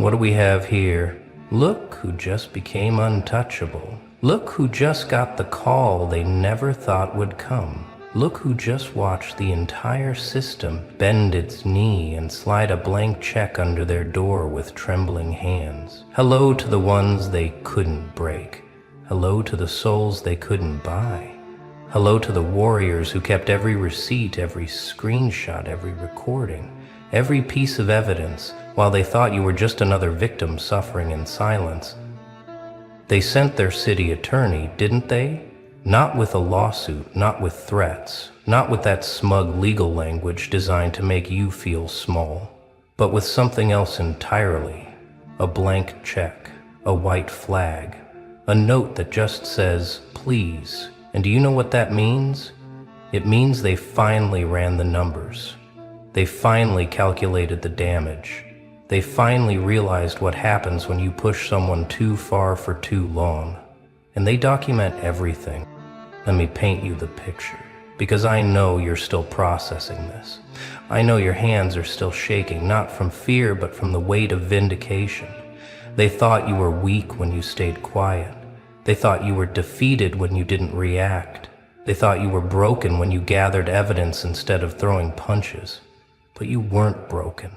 What do we have here? Look who just became untouchable. Look who just got the call they never thought would come. Look who just watched the entire system bend its knee and slide a blank check under their door with trembling hands. Hello to the ones they couldn't break. Hello to the souls they couldn't buy. Hello to the warriors who kept every receipt, every screenshot, every recording, every piece of evidence, while they thought you were just another victim suffering in silence. They sent their city attorney, didn't they? Not with a lawsuit, not with threats, not with that smug legal language designed to make you feel small, but with something else entirely. A blank check, a white flag, a note that just says, please. And do you know what that means? It means they finally ran the numbers. They finally calculated the damage. They finally realized what happens when you push someone too far for too long. And they document everything. Let me paint you the picture, because I know you're still processing this. I know your hands are still shaking, not from fear, but from the weight of vindication. They thought you were weak when you stayed quiet. They thought you were defeated when you didn't react. They thought you were broken when you gathered evidence instead of throwing punches. But you weren't broken.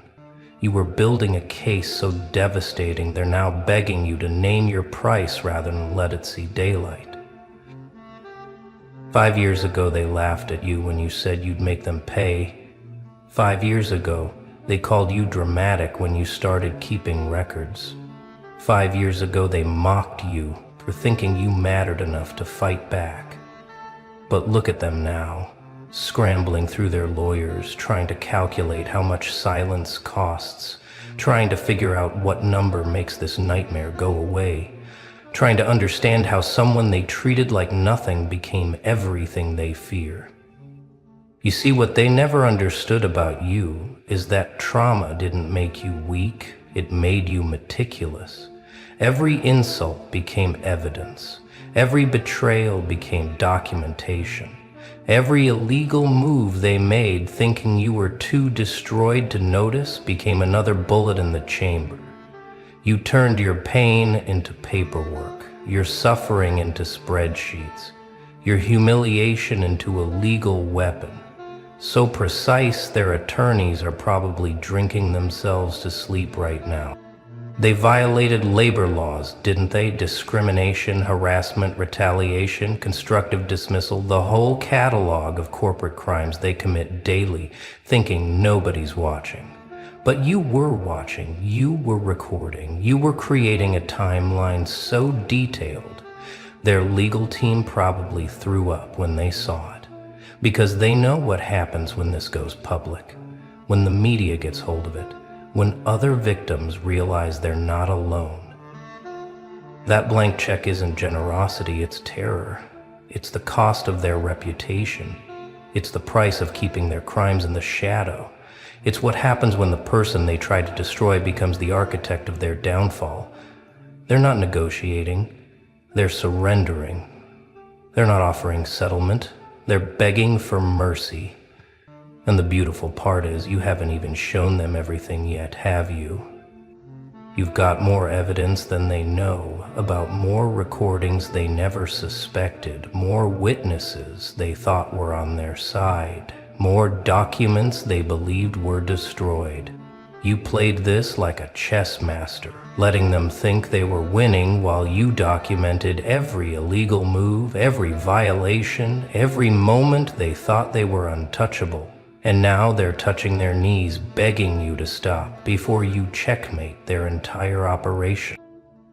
You were building a case so devastating they're now begging you to name your price rather than let it see daylight. 5 years ago they laughed at you when you said you'd make them pay. 5 years ago they called you dramatic when you started keeping records. 5 years ago they mocked you for thinking you mattered enough to fight back. But look at them now, scrambling through their lawyers, trying to calculate how much silence costs, trying to figure out what number makes this nightmare go away, trying to understand how someone they treated like nothing became everything they fear. You see, what they never understood about you is that trauma didn't make you weak, it made you meticulous. Every insult became evidence. Every betrayal became documentation. Every illegal move they made thinking you were too destroyed to notice became another bullet in the chamber. You turned your pain into paperwork, your suffering into spreadsheets, your humiliation into a legal weapon. So precise their attorneys are probably drinking themselves to sleep right now. They violated labor laws, didn't they? Discrimination, harassment, retaliation, constructive dismissal, the whole catalog of corporate crimes they commit daily, thinking nobody's watching. But you were watching, you were recording, you were creating a timeline so detailed, their legal team probably threw up when they saw it. Because they know what happens when this goes public, when the media gets hold of it, when other victims realize they're not alone. That blank check isn't generosity, it's terror. It's the cost of their reputation. It's the price of keeping their crimes in the shadow. It's what happens when the person they tried to destroy becomes the architect of their downfall. They're not negotiating, they're surrendering. They're not offering settlement, they're begging for mercy. And the beautiful part is, you haven't even shown them everything yet, have you? You've got more evidence than they know, about more recordings they never suspected, more witnesses they thought were on their side, more documents they believed were destroyed. You played this like a chess master, letting them think they were winning while you documented every illegal move, every violation, every moment they thought they were untouchable. And now they're touching their knees, begging you to stop before you checkmate their entire operation.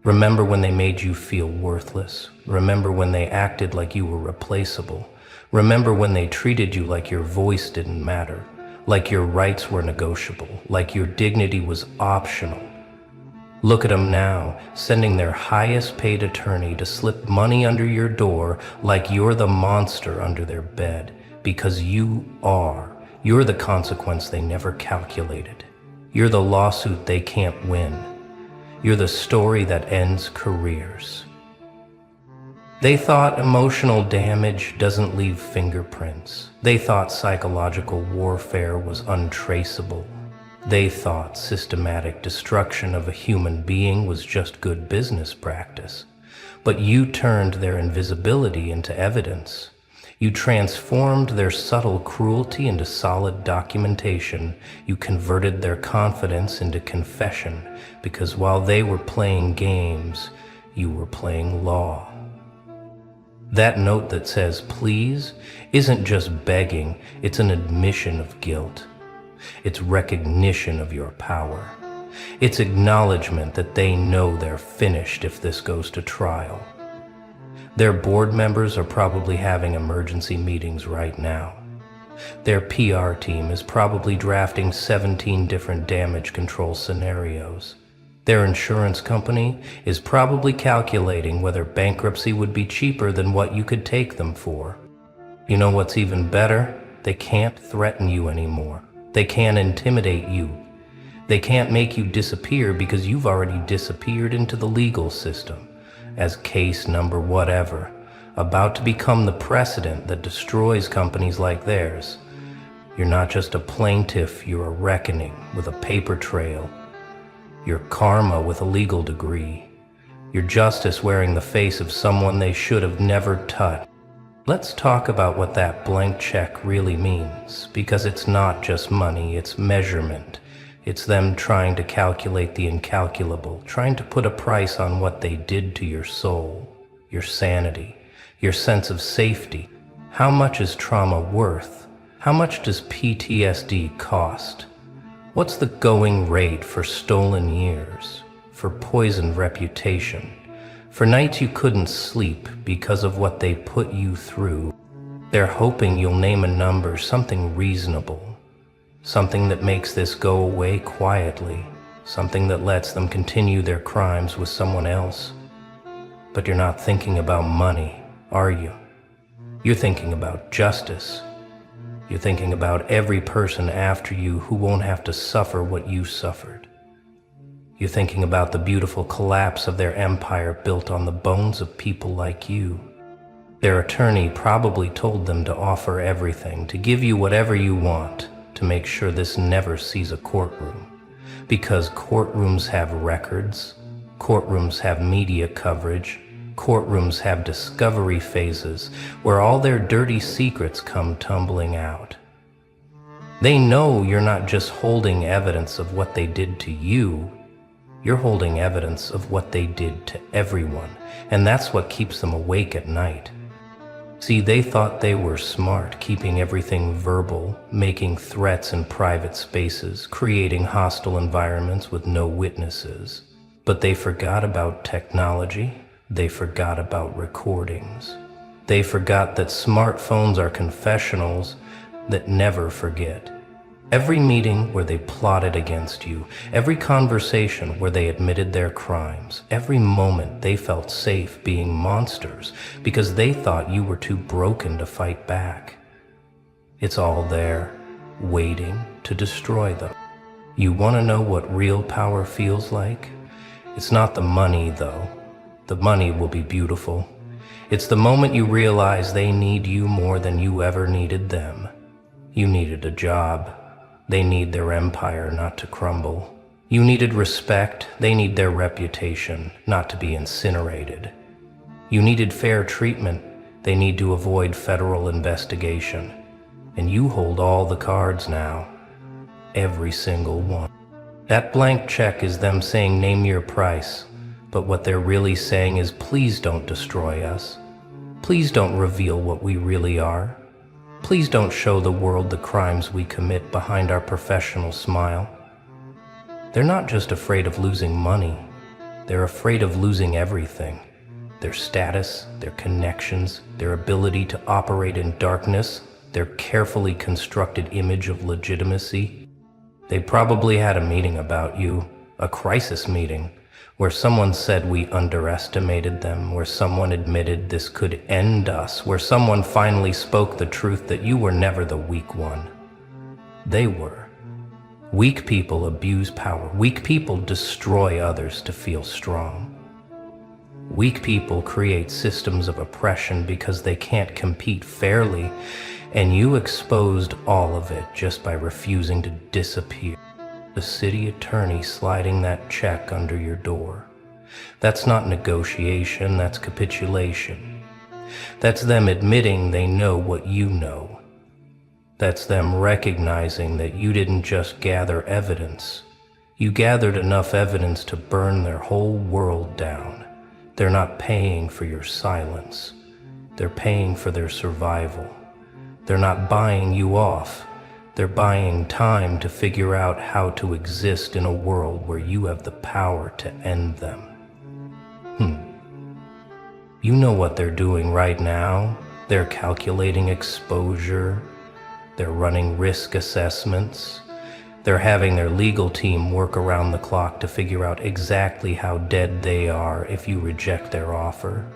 Remember when they made you feel worthless? Remember when they acted like you were replaceable? Remember when they treated you like your voice didn't matter, like your rights were negotiable, like your dignity was optional? Look at them now, sending their highest paid attorney to slip money under your door like you're the monster under their bed, because you are. You're the consequence they never calculated. You're the lawsuit they can't win. You're the story that ends careers. They thought emotional damage doesn't leave fingerprints. They thought psychological warfare was untraceable. They thought systematic destruction of a human being was just good business practice. But you turned their invisibility into evidence. You transformed their subtle cruelty into solid documentation. You converted their confidence into confession, because while they were playing games, you were playing law. That note that says please isn't just begging, it's an admission of guilt. It's recognition of your power. It's acknowledgement that they know they're finished if this goes to trial. Their board members are probably having emergency meetings right now. Their PR team is probably drafting 17 different damage control scenarios. Their insurance company is probably calculating whether bankruptcy would be cheaper than what you could take them for. You know what's even better? They can't threaten you anymore. They can't intimidate you. They can't make you disappear because you've already disappeared into the legal system as case number whatever, about to become the precedent that destroys companies like theirs. You're not just a plaintiff, you're a reckoning with a paper trail. You're karma with a legal degree. You're justice wearing the face of someone they should have never touched. Let's talk about what that blank check really means, because it's not just money, it's measurement. It's them trying to calculate the incalculable, trying to put a price on what they did to your soul, your sanity, your sense of safety. How much is trauma worth? How much does PTSD cost? What's the going rate for stolen years, for poisoned reputation, for nights you couldn't sleep because of what they put you through? They're hoping you'll name a number, something reasonable. Something that makes this go away quietly, something that lets them continue their crimes with someone else. But you're not thinking about money, are you? You're thinking about justice. You're thinking about every person after you who won't have to suffer what you suffered. You're thinking about the beautiful collapse of their empire built on the bones of people like you. Their attorney probably told them to offer everything, to give you whatever you want, to make sure this never sees a courtroom. Because courtrooms have records, courtrooms have media coverage, courtrooms have discovery phases where all their dirty secrets come tumbling out. They know you're not just holding evidence of what they did to you, you're holding evidence of what they did to everyone, and that's what keeps them awake at night. See, they thought they were smart, keeping everything verbal, making threats in private spaces, creating hostile environments with no witnesses. But they forgot about technology. They forgot about recordings. They forgot that smartphones are confessionals that never forget. Every meeting where they plotted against you, every conversation where they admitted their crimes, every moment they felt safe being monsters because they thought you were too broken to fight back. It's all there, waiting to destroy them. You want to know what real power feels like? It's not the money, though. The money will be beautiful. It's the moment you realize they need you more than you ever needed them. You needed a job. They need their empire not to crumble. You needed respect. They need their reputation not to be incinerated. You needed fair treatment. They need to avoid federal investigation. And you hold all the cards now. Every single one. That blank check is them saying name your price. But what they're really saying is please don't destroy us. Please don't reveal what we really are. Please don't show the world the crimes we commit behind our professional smile. They're not just afraid of losing money. They're afraid of losing everything. Their status, their connections, their ability to operate in darkness, their carefully constructed image of legitimacy. They probably had a meeting about you, a crisis meeting, where someone said we underestimated them, where someone admitted this could end us, where someone finally spoke the truth that you were never the weak one. They were. Weak people abuse power. Weak people destroy others to feel strong. Weak people create systems of oppression because they can't compete fairly, and you exposed all of it just by refusing to disappear. The city attorney sliding that check under your door. That's not negotiation, that's capitulation. That's them admitting they know what you know. That's them recognizing that you didn't just gather evidence. You gathered enough evidence to burn their whole world down. They're not paying for your silence. They're paying for their survival. They're not buying you off. They're buying time to figure out how to exist in a world where you have the power to end them. You know what they're doing right now. They're calculating exposure. They're running risk assessments. They're having their legal team work around the clock to figure out exactly how dead they are if you reject their offer.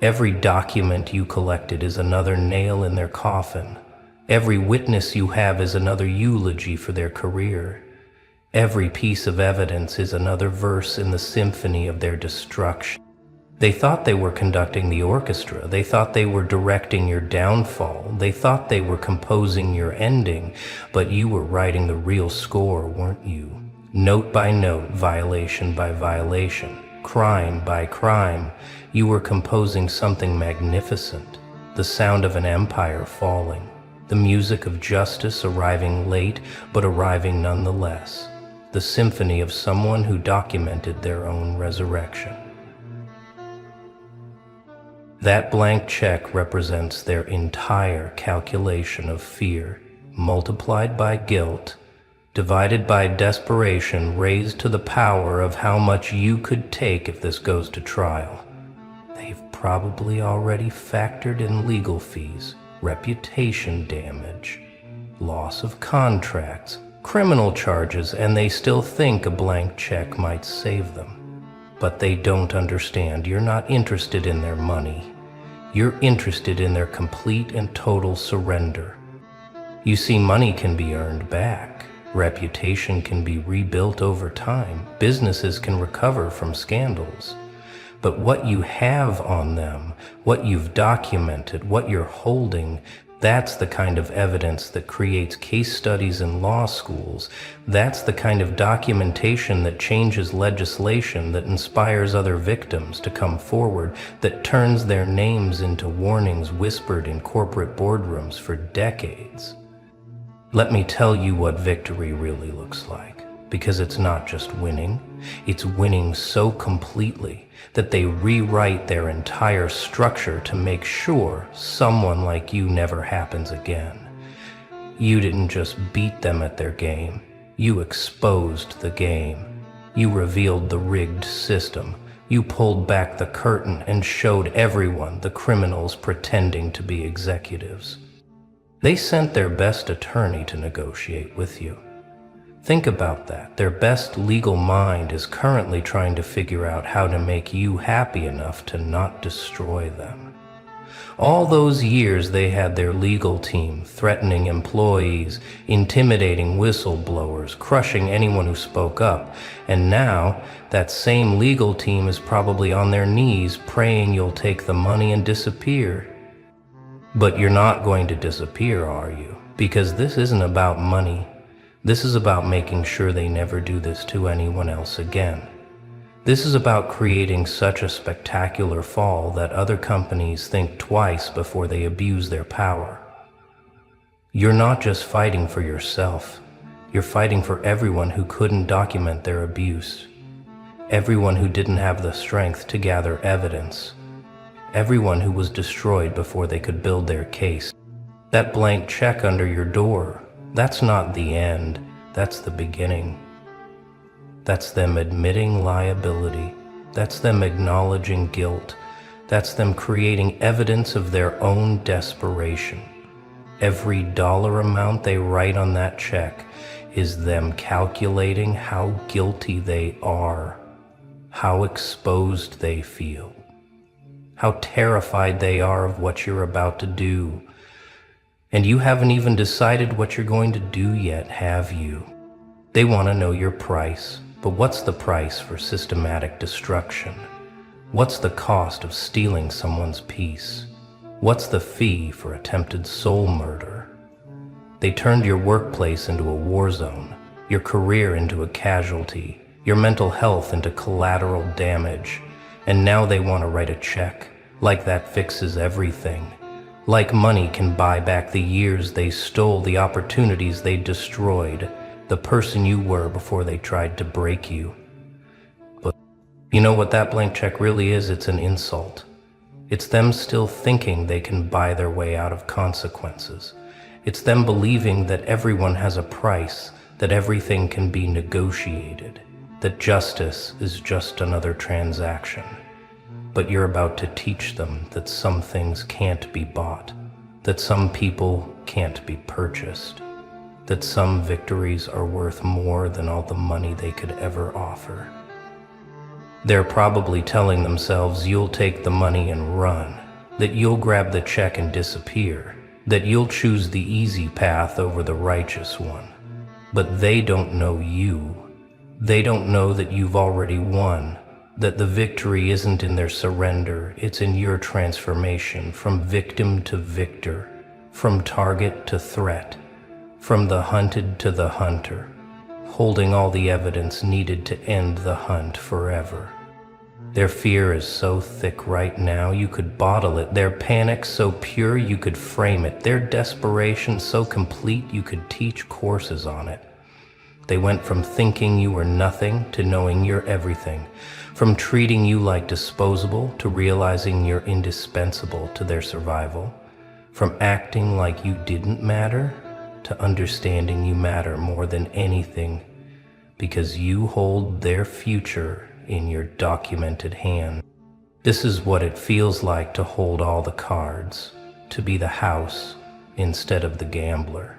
Every document you collected is another nail in their coffin. Every witness you have is another eulogy for their career. Every piece of evidence is another verse in the symphony of their destruction. They thought they were conducting the orchestra. They thought they were directing your downfall. They thought they were composing your ending, but you were writing the real score, weren't you? Note by note, violation by violation, crime by crime, you were composing something magnificent, the sound of an empire falling, the music of justice arriving late, but arriving nonetheless, the symphony of someone who documented their own resurrection. That blank check represents their entire calculation of fear, multiplied by guilt, divided by desperation, raised to the power of how much you could take if this goes to trial. They've probably already factored in legal fees, reputation damage, loss of contracts, criminal charges, and they still think a blank check might save them. But they don't understand. You're not interested in their money. You're interested in their complete and total surrender. You see, money can be earned back. Reputation can be rebuilt over time. Businesses can recover from scandals. But what you have on them, what you've documented, what you're holding, that's the kind of evidence that creates case studies in law schools. That's the kind of documentation that changes legislation, that inspires other victims to come forward, that turns their names into warnings whispered in corporate boardrooms for decades. Let me tell you what victory really looks like, because it's not just winning, it's winning so completely that they rewrite their entire structure to make sure someone like you never happens again. You didn't just beat them at their game, you exposed the game. You revealed the rigged system. You pulled back the curtain and showed everyone the criminals pretending to be executives. They sent their best attorney to negotiate with you. Think about that. Their best legal mind is currently trying to figure out how to make you happy enough to not destroy them. All those years they had their legal team threatening employees, intimidating whistleblowers, crushing anyone who spoke up. And now that same legal team is probably on their knees praying you'll take the money and disappear. But you're not going to disappear, are you? Because this isn't about money. This is about making sure they never do this to anyone else again. This is about creating such a spectacular fall that other companies think twice before they abuse their power. You're not just fighting for yourself. You're fighting for everyone who couldn't document their abuse. Everyone who didn't have the strength to gather evidence. Everyone who was destroyed before they could build their case. That blank check under your door, that's not the end, that's the beginning. That's them admitting liability. That's them acknowledging guilt. That's them creating evidence of their own desperation. Every dollar amount they write on that check is them calculating how guilty they are, how exposed they feel, how terrified they are of what you're about to do. And you haven't even decided what you're going to do yet, have you? They want to know your price, but what's the price for systematic destruction? What's the cost of stealing someone's peace? What's the fee for attempted soul murder? They turned your workplace into a war zone. your career into a casualty, your mental health into collateral damage. And now they want to write a check, like that fixes everything. Like money can buy back the years they stole, the opportunities they destroyed, the person you were before they tried to break you. But you know what that blank check really is? It's an insult. It's them still thinking they can buy their way out of consequences. It's them believing that everyone has a price, that everything can be negotiated, that justice is just another transaction. But you're about to teach them that some things can't be bought, that some people can't be purchased, that some victories are worth more than all the money they could ever offer. They're probably telling themselves you'll take the money and run, that you'll grab the check and disappear, that you'll choose the easy path over the righteous one. But they don't know you. They don't know that you've already won, that the victory isn't in their surrender, it's in your transformation from victim to victor, from target to threat, from the hunted to the hunter, holding all the evidence needed to end the hunt forever. Their fear is so thick right now you could bottle it, their panic so pure you could frame it, their desperation so complete you could teach courses on it. They went from thinking you were nothing to knowing you're everything, from treating you like disposable to realizing you're indispensable to their survival, from acting like you didn't matter to understanding you matter more than anything because you hold their future in your documented hand. This is what it feels like to hold all the cards, to be the house instead of the gambler,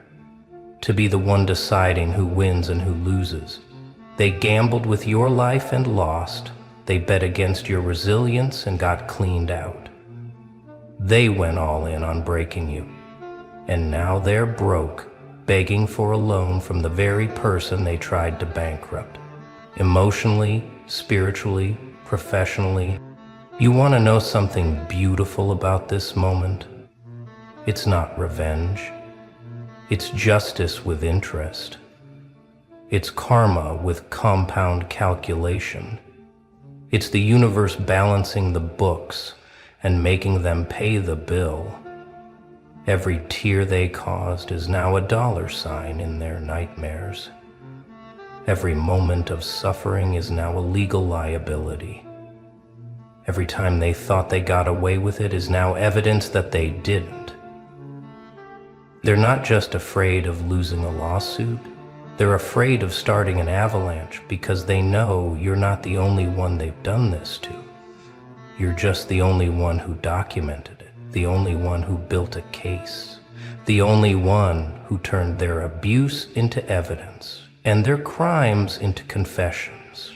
to be the one deciding who wins and who loses. They gambled with your life and lost. They bet against your resilience and got cleaned out. They went all in on breaking you, and now they're broke, begging for a loan from the very person they tried to bankrupt. Emotionally, spiritually, professionally. You want to know something beautiful about this moment? It's not revenge. It's justice with interest. It's karma with compound calculation. It's the universe balancing the books and making them pay the bill. Every tear they caused is now a $sign in their nightmares. Every moment of suffering is now a legal liability. Every time they thought they got away with it is now evidence that they didn't. They're not just afraid of losing a lawsuit. They're afraid of starting an avalanche because they know you're not the only one they've done this to. You're just the only one who documented it, the only one who built a case, the only one who turned their abuse into evidence and their crimes into confessions.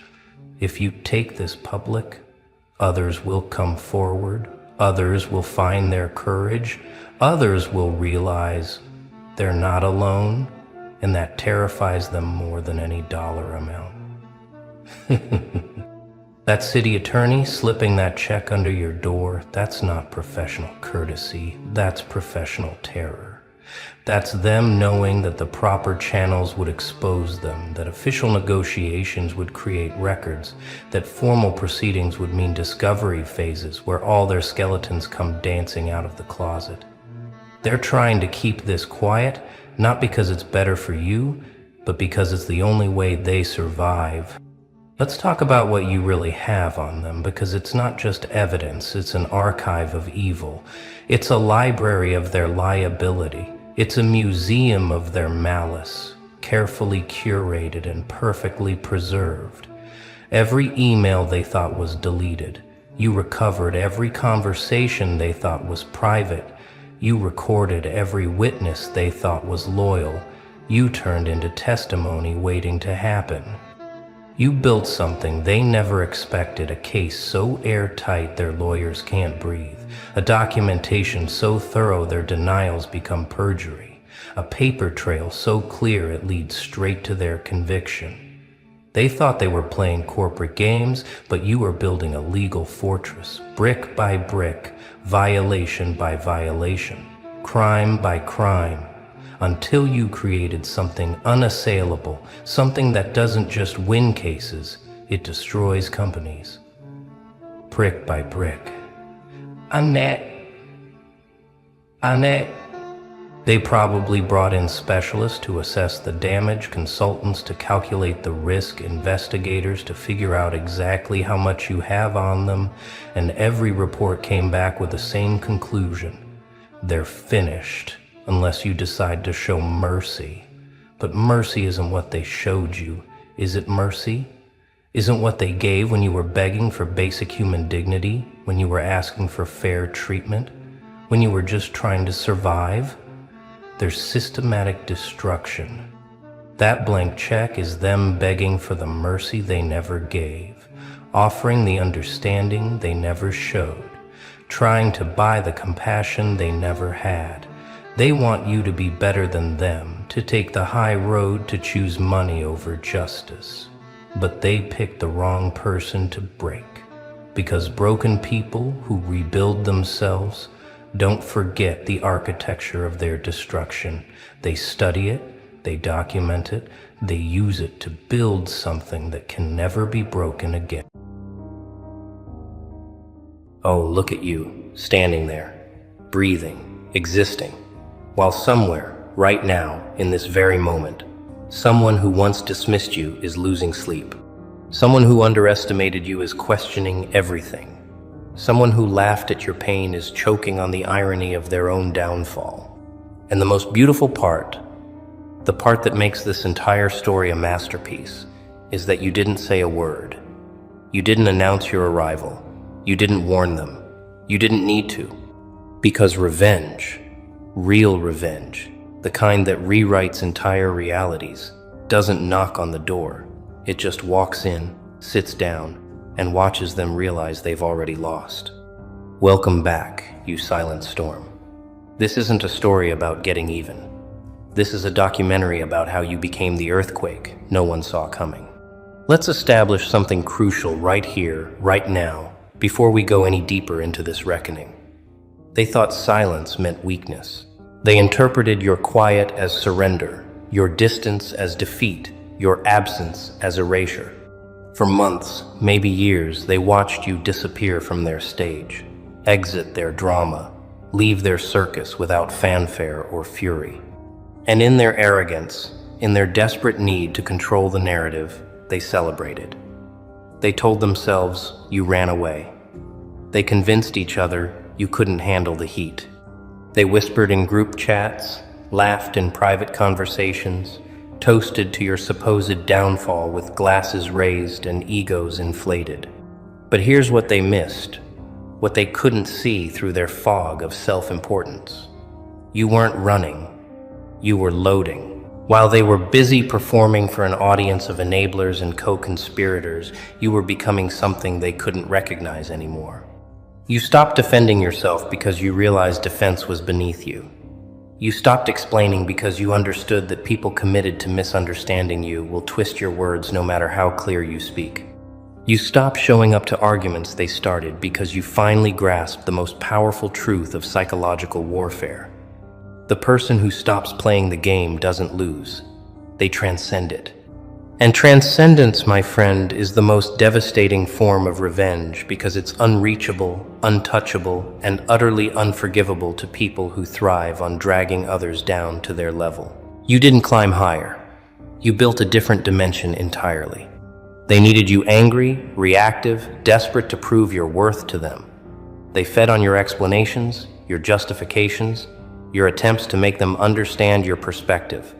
If you take this public, others will come forward, others will find their courage, others will realize they're not alone, and that terrifies them more than any dollar amount. That city attorney slipping that check under your door, that's not professional courtesy, that's professional terror. That's them knowing that the proper channels would expose them, that official negotiations would create records, that formal proceedings would mean discovery phases where all their skeletons come dancing out of the closet. They're trying to keep this quiet, not because it's better for you, but because it's the only way they survive. Let's talk about what you really have on them, because it's not just evidence, it's an archive of evil. It's a library of their liability. It's a museum of their malice, carefully curated and perfectly preserved. Every email they thought was deleted. You recovered every conversation they thought was private. You recorded every witness they thought was loyal. You turned into testimony waiting to happen. You built something they never expected, a case so airtight their lawyers can't breathe, a documentation so thorough their denials become perjury, a paper trail so clear it leads straight to their conviction. They thought they were playing corporate games, but you were building a legal fortress, brick by brick, violation by violation, crime by crime, until you created something unassailable, something that doesn't just win cases, it destroys companies. Brick by brick. Annette. They probably brought in specialists to assess the damage, consultants to calculate the risk, investigators to figure out exactly how much you have on them, and every report came back with the same conclusion. They're finished, unless you decide to show mercy. But mercy isn't what they showed you. Is it mercy? Isn't what they gave when you were begging for basic human dignity, when you were asking for fair treatment, when you were just trying to survive? There's systematic destruction. That blank check is them begging for the mercy they never gave, offering the understanding they never showed, trying to buy the compassion they never had. They want you to be better than them, to take the high road, to choose money over justice. But they picked the wrong person to break, because broken people who rebuild themselves don't forget the architecture of their destruction. They study it, they document it, they use it to build something that can never be broken again. Oh, look at you, standing there, breathing, existing, while somewhere, right now, in this very moment, someone who once dismissed you is losing sleep. Someone who underestimated you is questioning everything. Someone who laughed at your pain is choking on the irony of their own downfall. And the most beautiful part, the part that makes this entire story a masterpiece, is that you didn't say a word. You didn't announce your arrival. You didn't warn them. You didn't need to. Because revenge, real revenge, the kind that rewrites entire realities, doesn't knock on the door. It just walks in, sits down, and watches them realize they've already lost. Welcome back, you silent storm. This isn't a story about getting even. This is a documentary about how you became the earthquake no one saw coming. Let's establish something crucial right here, right now, before we go any deeper into this reckoning. They thought silence meant weakness. They interpreted your quiet as surrender, your distance as defeat, your absence as erasure. For months, maybe years, they watched you disappear from their stage, exit their drama, leave their circus without fanfare or fury. And in their arrogance, in their desperate need to control the narrative, they celebrated. They told themselves you ran away. They convinced each other you couldn't handle the heat. They whispered in group chats, laughed in private conversations, toasted to your supposed downfall with glasses raised and egos inflated. But here's what they missed, what they couldn't see through their fog of self-importance. You weren't running, you were loading. While they were busy performing for an audience of enablers and co-conspirators, you were becoming something they couldn't recognize anymore. You stopped defending yourself because you realized defense was beneath you. You stopped explaining because you understood that people committed to misunderstanding you will twist your words no matter how clear you speak. You stopped showing up to arguments they started because you finally grasped the most powerful truth of psychological warfare. The person who stops playing the game doesn't lose. They transcend it. And transcendence, my friend, is the most devastating form of revenge because it's unreachable, untouchable, and utterly unforgivable to people who thrive on dragging others down to their level. You didn't climb higher. You built a different dimension entirely. They needed you angry, reactive, desperate to prove your worth to them. They fed on your explanations, your justifications, your attempts to make them understand your perspective.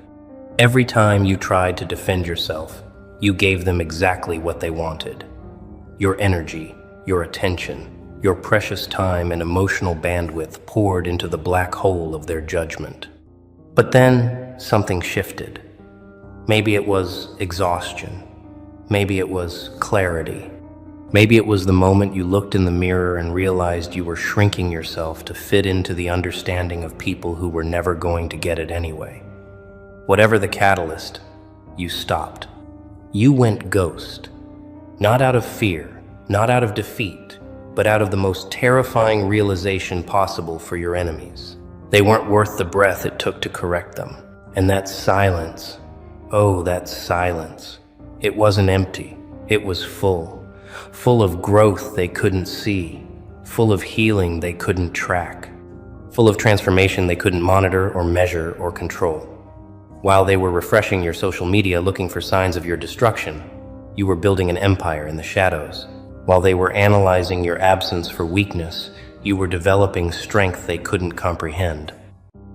Every time you tried to defend yourself, you gave them exactly what they wanted. Your energy, your attention, your precious time and emotional bandwidth poured into the black hole of their judgment. But then something shifted. Maybe it was exhaustion. Maybe it was clarity. Maybe it was the moment you looked in the mirror and realized you were shrinking yourself to fit into the understanding of people who were never going to get it anyway. Whatever the catalyst, you stopped. You went ghost. Not out of fear, not out of defeat, but out of the most terrifying realization possible for your enemies. They weren't worth the breath it took to correct them. And that silence, oh, that silence. It wasn't empty. It was full. Full of growth they couldn't see. Full of healing they couldn't track. Full of transformation they couldn't monitor or measure or control. While they were refreshing your social media looking for signs of your destruction, you were building an empire in the shadows. While they were analyzing your absence for weakness, you were developing strength they couldn't comprehend.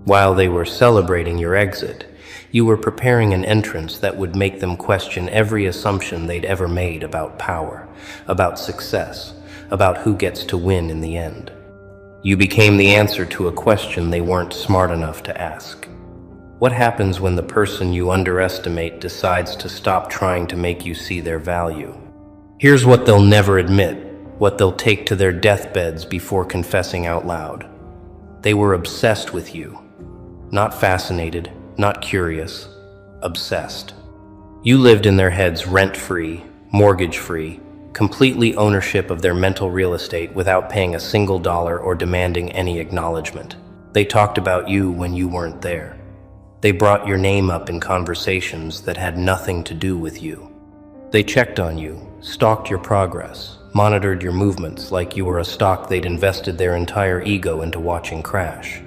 While they were celebrating your exit, you were preparing an entrance that would make them question every assumption they'd ever made about power, about success, about who gets to win in the end. You became the answer to a question they weren't smart enough to ask. What happens when the person you underestimate decides to stop trying to make you see their value? Here's what they'll never admit, what they'll take to their deathbeds before confessing out loud. They were obsessed with you. Not fascinated, not curious, obsessed. You lived in their heads rent-free, mortgage-free, completely ownership of their mental real estate without paying a single dollar or demanding any acknowledgement. They talked about you when you weren't there. They brought your name up in conversations that had nothing to do with you. They checked on you, stalked your progress, monitored your movements like you were a stock they'd invested their entire ego into watching crash.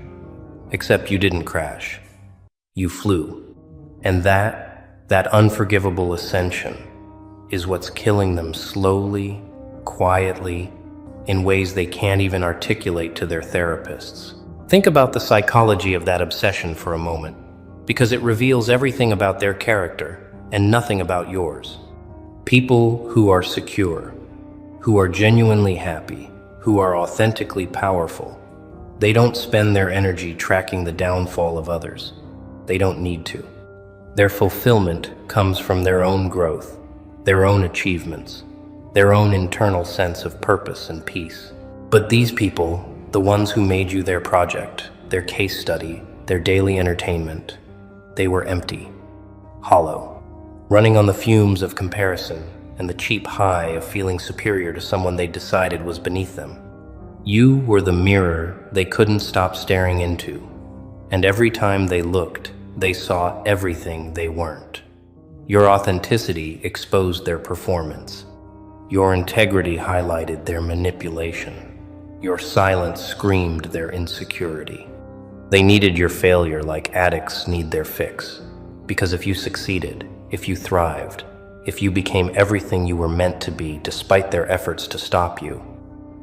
Except you didn't crash. You flew. And that unforgivable ascension is what's killing them slowly, quietly, in ways they can't even articulate to their therapists. Think about the psychology of that obsession for a moment, because it reveals everything about their character and nothing about yours. People who are secure, who are genuinely happy, who are authentically powerful, they don't spend their energy tracking the downfall of others. They don't need to. Their fulfillment comes from their own growth, their own achievements, their own internal sense of purpose and peace. But these people, the ones who made you their project, their case study, their daily entertainment, they were empty, hollow, running on the fumes of comparison and the cheap high of feeling superior to someone they decided was beneath them. You were the mirror they couldn't stop staring into, and every time they looked, they saw everything they weren't. Your authenticity exposed their performance. Your integrity highlighted their manipulation. Your silence screamed their insecurity. They needed your failure like addicts need their fix, because if you succeeded, if you thrived, if you became everything you were meant to be despite their efforts to stop you,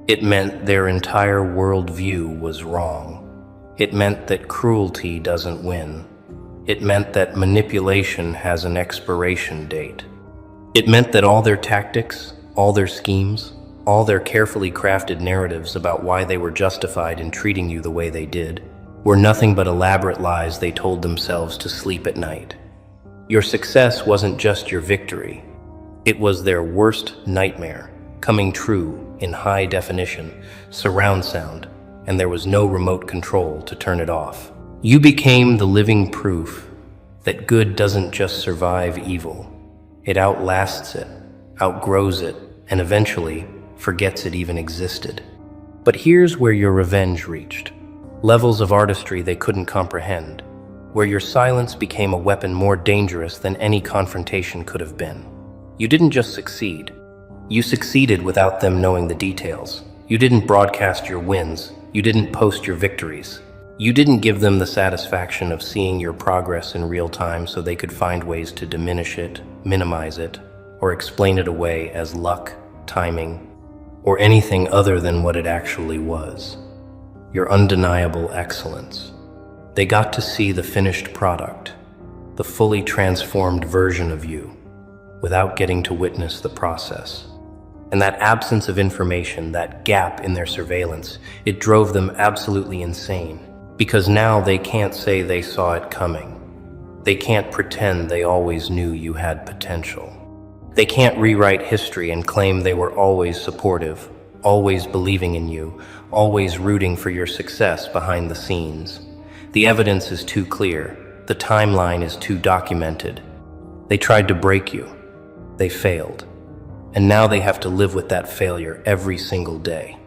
it meant their entire worldview was wrong. It meant that cruelty doesn't win. It meant that manipulation has an expiration date. It meant that all their tactics, all their schemes, all their carefully crafted narratives about why they were justified in treating you the way they did, were nothing but elaborate lies they told themselves to sleep at night. Your success wasn't just your victory. It was their worst nightmare, coming true in high definition, surround sound, and there was no remote control to turn it off. You became the living proof that good doesn't just survive evil. It outlasts it, outgrows it, and eventually forgets it even existed. But here's where your revenge reached. Levels of artistry they couldn't comprehend, where your silence became a weapon more dangerous than any confrontation could have been. You didn't just succeed. You succeeded without them knowing the details. You didn't broadcast your wins. You didn't post your victories. You didn't give them the satisfaction of seeing your progress in real time so they could find ways to diminish it, minimize it, or explain it away as luck, timing, or anything other than what it actually was. Your undeniable excellence. They got to see the finished product, the fully transformed version of you, without getting to witness the process. And that absence of information, that gap in their surveillance, it drove them absolutely insane. Because now they can't say they saw it coming. They can't pretend they always knew you had potential. They can't rewrite history and claim they were always supportive, always believing in you, always rooting for your success behind the scenes. The evidence is too clear. The timeline is too documented. They tried to break you. They failed. And now they have to live with that failure every single day,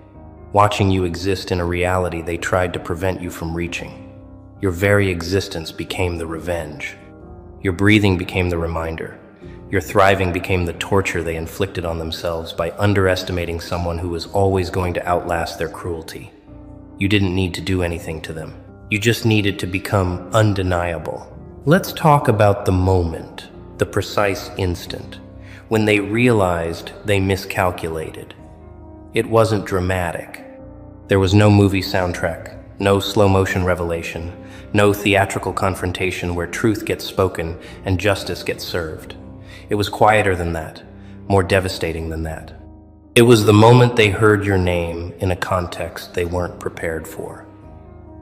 watching you exist in a reality they tried to prevent you from reaching. Your very existence became the revenge. Your breathing became the reminder. Your thriving became the torture they inflicted on themselves by underestimating someone who was always going to outlast their cruelty. You didn't need to do anything to them. You just needed to become undeniable. Let's talk about the moment, the precise instant, when they realized they miscalculated. It wasn't dramatic. There was no movie soundtrack, no slow-motion revelation, no theatrical confrontation where truth gets spoken and justice gets served. It was quieter than that, more devastating than that. It was the moment they heard your name in a context they weren't prepared for.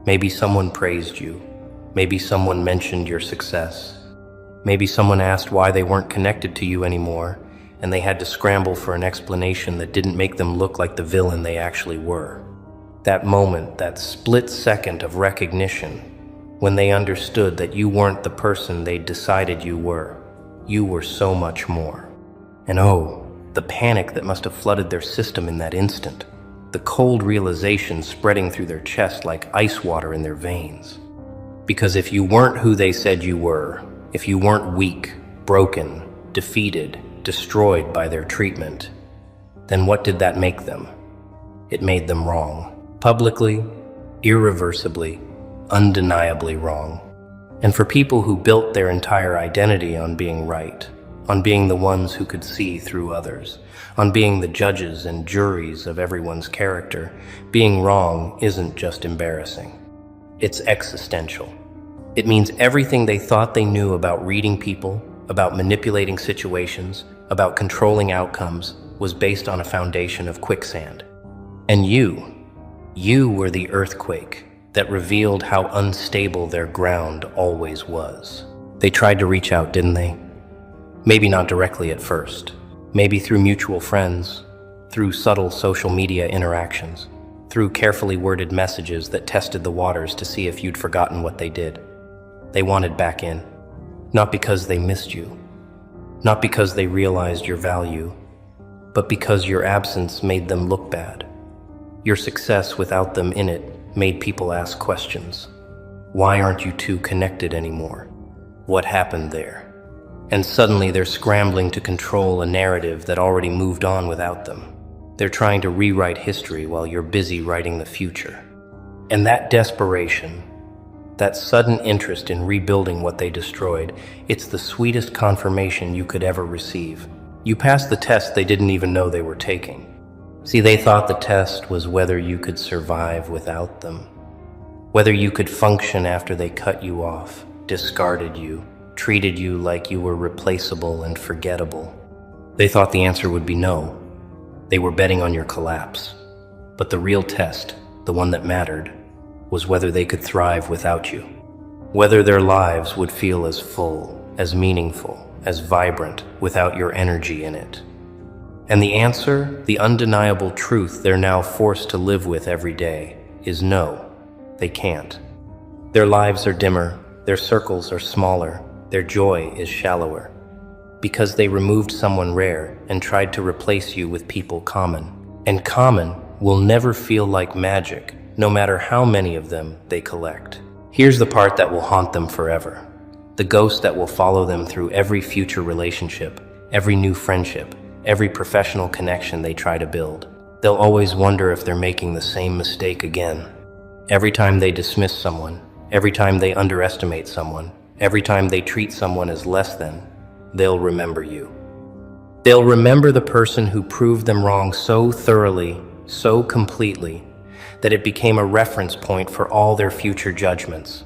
Maybe someone praised you. Maybe someone mentioned your success. Maybe someone asked why they weren't connected to you anymore, and they had to scramble for an explanation that didn't make them look like the villain they actually were. That moment, that split second of recognition, when they understood that you weren't the person they'd decided you were. You were so much more. And oh, the panic that must have flooded their system in that instant. The cold realization spreading through their chest like ice water in their veins. Because if you weren't who they said you were, if you weren't weak, broken, defeated, destroyed by their treatment, then what did that make them? It made them wrong. Publicly, irreversibly, undeniably wrong. And for people who built their entire identity on being right, on being the ones who could see through others, on being the judges and juries of everyone's character, being wrong isn't just embarrassing. It's existential. It means everything they thought they knew about reading people, about manipulating situations, about controlling outcomes, was based on a foundation of quicksand. And you were the earthquake that revealed how unstable their ground always was. They tried to reach out, didn't they? Maybe not directly at first. Maybe through mutual friends, through subtle social media interactions, through carefully worded messages that tested the waters to see if you'd forgotten what they did. They wanted back in, not because they missed you, not because they realized your value, but because your absence made them look bad. Your success without them in it made people ask questions. Why aren't you two connected anymore? What happened there? And suddenly they're scrambling to control a narrative that already moved on without them. They're trying to rewrite history while you're busy writing the future. And that desperation, that sudden interest in rebuilding what they destroyed, it's the sweetest confirmation you could ever receive. You passed the test they didn't even know they were taking. See, they thought the test was whether you could survive without them, whether you could function after they cut you off, discarded you, treated you like you were replaceable and forgettable. They thought the answer would be no. They were betting on your collapse. But the real test, the one that mattered, was whether they could thrive without you, whether their lives would feel as full, as meaningful, as vibrant without your energy in it. And the answer, the undeniable truth they're now forced to live with every day, is no, they can't. Their lives are dimmer, their circles are smaller, their joy is shallower, because they removed someone rare and tried to replace you with people common. And common will never feel like magic, no matter how many of them they collect. Here's the part that will haunt them forever, the ghost that will follow them through every future relationship, every new friendship, every professional connection they try to build. They'll always wonder if they're making the same mistake again. Every time they dismiss someone, every time they underestimate someone, every time they treat someone as less than, they'll remember you. They'll remember the person who proved them wrong so thoroughly, so completely, that it became a reference point for all their future judgments.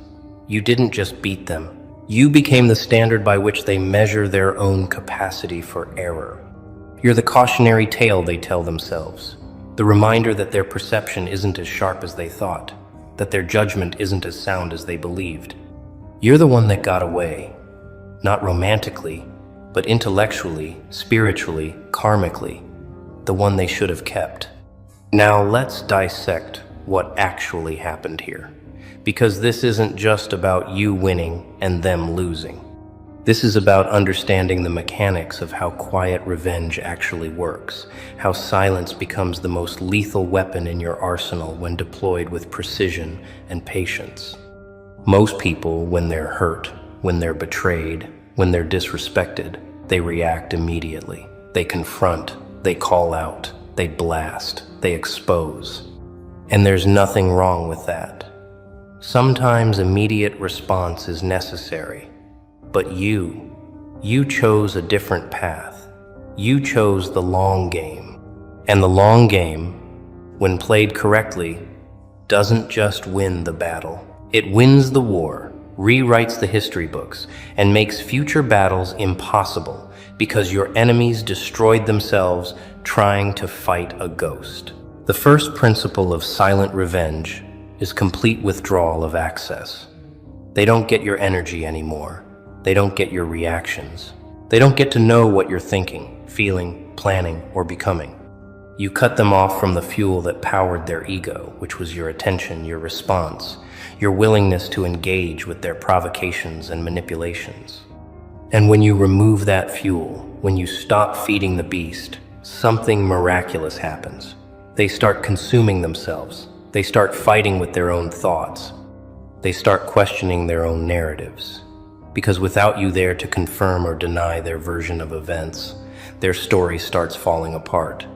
You didn't just beat them. You became the standard by which they measure their own capacity for error. You're the cautionary tale they tell themselves, the reminder that their perception isn't as sharp as they thought, that their judgment isn't as sound as they believed. You're the one that got away, not romantically, but intellectually, spiritually, karmically, the one they should have kept. Now let's dissect what actually happened here, because this isn't just about you winning and them losing. This is about understanding the mechanics of how quiet revenge actually works, how silence becomes the most lethal weapon in your arsenal when deployed with precision and patience. Most people, when they're hurt, when they're betrayed, when they're disrespected, they react immediately. They confront, they call out, they blast, they expose. And there's nothing wrong with that. Sometimes immediate response is necessary. But you chose a different path. You chose the long game. And the long game, when played correctly, doesn't just win the battle. It wins the war, rewrites the history books, and makes future battles impossible because your enemies destroyed themselves trying to fight a ghost. The first principle of silent revenge is complete withdrawal of access. They don't get your energy anymore. They don't get your reactions. They don't get to know what you're thinking, feeling, planning, or becoming. You cut them off from the fuel that powered their ego, which was your attention, your response, your willingness to engage with their provocations and manipulations. And when you remove that fuel, when you stop feeding the beast, something miraculous happens. They start consuming themselves. They start fighting with their own thoughts. They start questioning their own narratives. Because without you there to confirm or deny their version of events, their story starts falling apart.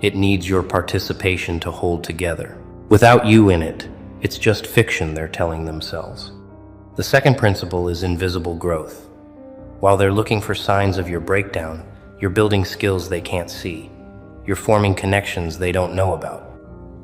It needs your participation to hold together. Without you in it, it's just fiction they're telling themselves. The second principle is invisible growth. While they're looking for signs of your breakdown, you're building skills they can't see. You're forming connections they don't know about.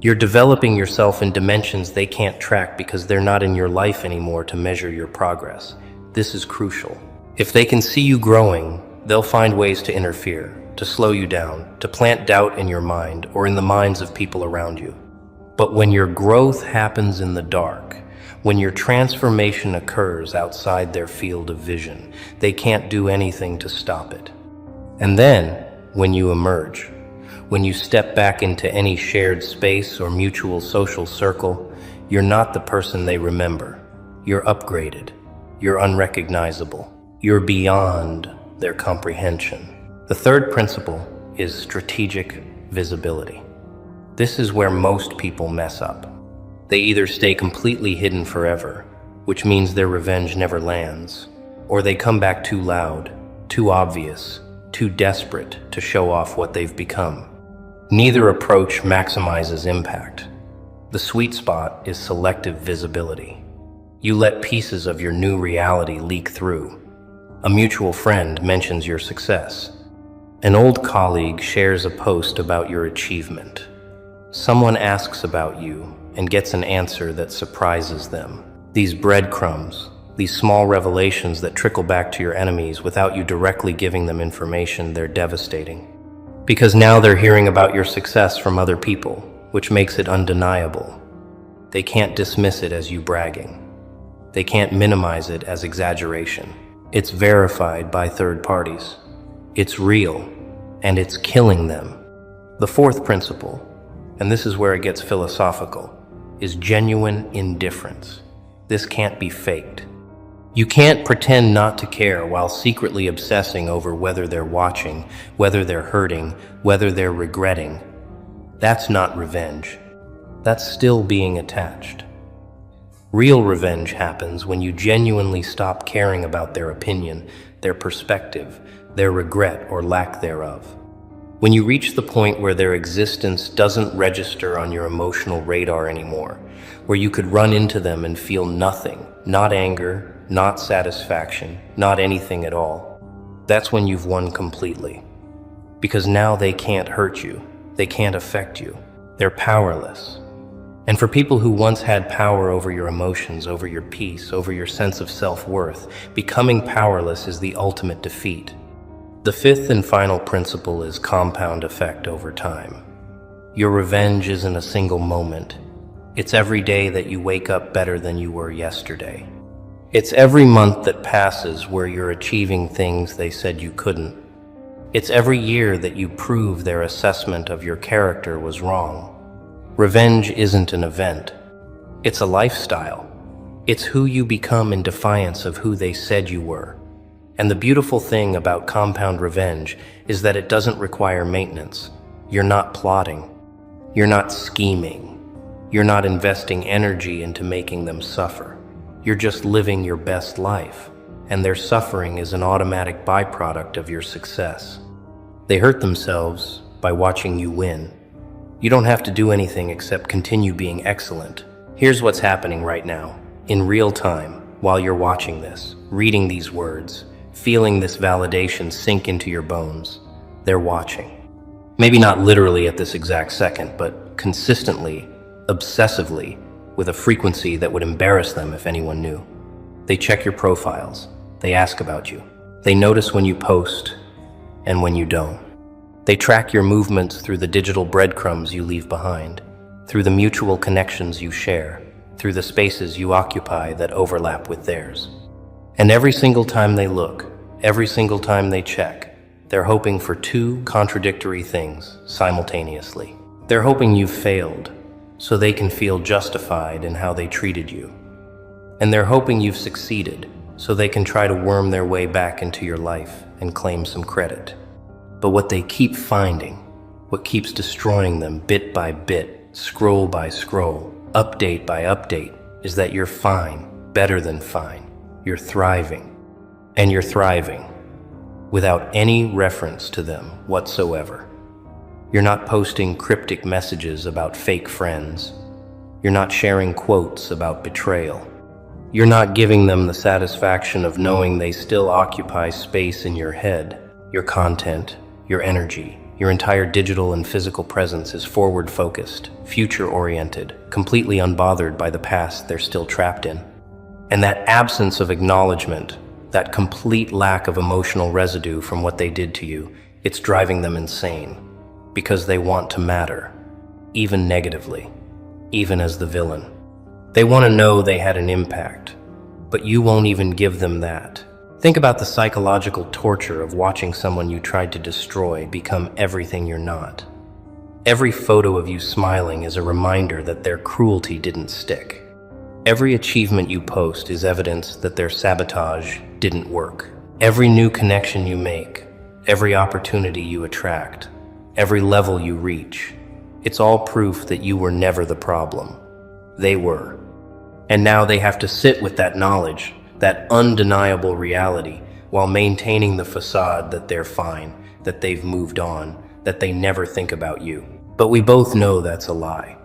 You're developing yourself in dimensions they can't track because they're not in your life anymore to measure your progress. This is crucial. If they can see you growing, they'll find ways to interfere, to slow you down, to plant doubt in your mind or in the minds of people around you. But when your growth happens in the dark, when your transformation occurs outside their field of vision, they can't do anything to stop it. And then, when you emerge, when you step back into any shared space or mutual social circle, you're not the person they remember. You're upgraded. You're unrecognizable. You're beyond their comprehension. The third principle is strategic visibility. This is where most people mess up. They either stay completely hidden forever, which means their revenge never lands, or they come back too loud, too obvious, too desperate to show off what they've become. Neither approach maximizes impact. The sweet spot is selective visibility. You let pieces of your new reality leak through. A mutual friend mentions your success. An old colleague shares a post about your achievement. Someone asks about you and gets an answer that surprises them. These breadcrumbs, these small revelations that trickle back to your enemies without you directly giving them information, they're devastating. Because now they're hearing about your success from other people, which makes it undeniable. They can't dismiss it as you bragging. They can't minimize it as exaggeration. It's verified by third parties. It's real, and it's killing them. The fourth principle, and this is where it gets philosophical, is genuine indifference. This can't be faked. You can't pretend not to care while secretly obsessing over whether they're watching, whether they're hurting, whether they're regretting. That's not revenge. That's still being attached. Real revenge happens when you genuinely stop caring about their opinion, their perspective, their regret or lack thereof. When you reach the point where their existence doesn't register on your emotional radar anymore, where you could run into them and feel nothing, not anger, not satisfaction, not anything at all, that's when you've won completely. Because now they can't hurt you, they can't affect you, they're powerless. And for people who once had power over your emotions, over your peace, over your sense of self-worth, becoming powerless is the ultimate defeat. The fifth and final principle is compound effect over time. Your revenge isn't a single moment. It's every day that you wake up better than you were yesterday. It's every month that passes where you're achieving things they said you couldn't. It's every year that you prove their assessment of your character was wrong. Revenge isn't an event. It's a lifestyle. It's who you become in defiance of who they said you were. And the beautiful thing about compound revenge is that it doesn't require maintenance. You're not plotting. You're not scheming. You're not investing energy into making them suffer. You're just living your best life, and their suffering is an automatic byproduct of your success. They hurt themselves by watching you win. You don't have to do anything except continue being excellent. Here's what's happening right now, in real time, while you're watching this, reading these words, feeling this validation sink into your bones. They're watching. Maybe not literally at this exact second, but consistently, obsessively, with a frequency that would embarrass them if anyone knew. They check your profiles. They ask about you. They notice when you post and when you don't. They track your movements through the digital breadcrumbs you leave behind, through the mutual connections you share, through the spaces you occupy that overlap with theirs. And every single time they look, every single time they check, they're hoping for two contradictory things simultaneously. They're hoping you've failed, so they can feel justified in how they treated you. And they're hoping you've succeeded, so they can try to worm their way back into your life and claim some credit. But what they keep finding, what keeps destroying them bit by bit, scroll by scroll, update by update, is that you're fine, better than fine. You're thriving. And you're thriving without any reference to them whatsoever. You're not posting cryptic messages about fake friends. You're not sharing quotes about betrayal. You're not giving them the satisfaction of knowing they still occupy space in your head. Your content, your energy, your entire digital and physical presence is forward-focused, future-oriented, completely unbothered by the past they're still trapped in. And that absence of acknowledgement, that complete lack of emotional residue from what they did to you, it's driving them insane. Because they want to matter, even negatively, even as the villain. They want to know they had an impact, but you won't even give them that. Think about the psychological torture of watching someone you tried to destroy become everything you're not. Every photo of you smiling is a reminder that their cruelty didn't stick. Every achievement you post is evidence that their sabotage didn't work. Every new connection you make, every opportunity you attract, every level you reach, it's all proof that you were never the problem. They were. And now they have to sit with that knowledge, that undeniable reality, while maintaining the facade that they're fine, that they've moved on, that they never think about you. But we both know that's a lie.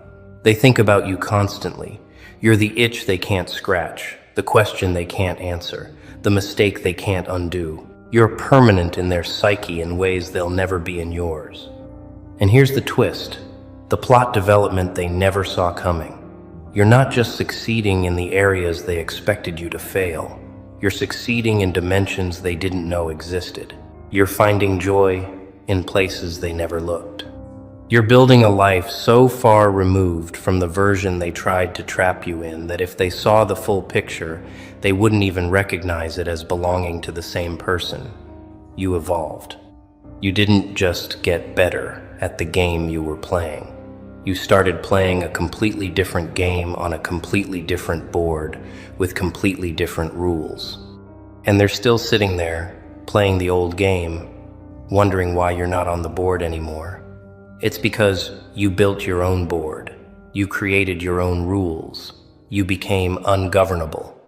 They think about you constantly. You're the itch they can't scratch, the question they can't answer, the mistake they can't undo. You're permanent in their psyche in ways they'll never be in yours. And here's the twist, the plot development they never saw coming. You're not just succeeding in the areas they expected you to fail. You're succeeding in dimensions they didn't know existed. You're finding joy in places they never looked. You're building a life so far removed from the version they tried to trap you in that if they saw the full picture, they wouldn't even recognize it as belonging to the same person. You evolved. You didn't just get better at the game you were playing. You started playing a completely different game on a completely different board with completely different rules. And they're still sitting there, playing the old game, wondering why you're not on the board anymore. It's because you built your own board. You created your own rules. You became ungovernable.